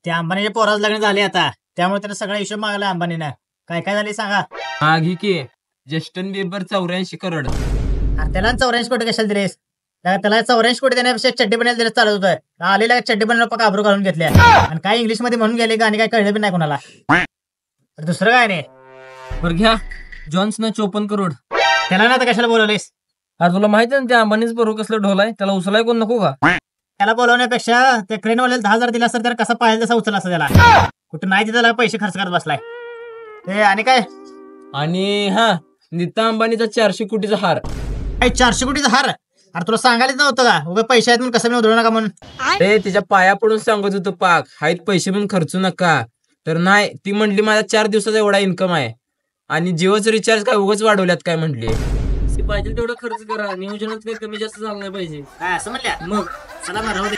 त्या अंबानीच्या पोराचं लग्न झाले आता, त्यामुळे त्यानं सगळा हिशोब मागला अंबानीनं. काय काय झाले सांगा. हा घे की जस्टिन बिबर 84 करोड. अरे त्याला 84 कोटी कशाला दिलेस? त्याला 84 कोटी देण्यापेक्षा चड्डी बनायला दिलं चालत होतं. आलेला चड्डी बनायला पका आबरू घालून घेतल्या आणि काय इंग्लिश मध्ये म्हणून गेले आणि काय कळलं पण नाही कोणाला. दुसरं काय नाही. बरं घ्या जॉन्सनं 54 करोड. त्याला ना आता कशाला बोलवलेस? अरे तुला माहिती आहे ना त्या अंबानीच बरोबर कसलं ढोल आहे, त्याला उचलाय कोण नको का? त्याला बोलवण्यापेक्षा त्या क्रेनवाल्याला 10,000 दिला असतं त्याला कसा पाहिजे तसा उचलला असता त्याला. कुठं नाही त्याला पैसे खर्च करत बसलाय. ते आणि काय आणि हा नीता अंबानीचा 400 कोटीचा हार. काय 400 कोटीचा हार? अरे तुला सांगायलाच नव्हतं का उगा पैसे आहेत म्हणून कसं मी उधळू नका म्हणून. ते तिच्या पाया पडून सांगत होतो पाक हायत पैसे पण खर्चू नका, तर नाही ती म्हटली माझा 4 दिवसाचा एवढा इन्कम आहे आणि जिओचं रिचार्ज काय उगाच वाढवल्यात काय म्हटली. पाहिजे तेवढा खर्च करा, नियोजनात काही कमी जास्त झालं नाही पाहिजे. काय असं म्हणल्या? मग चला मग राहू दे.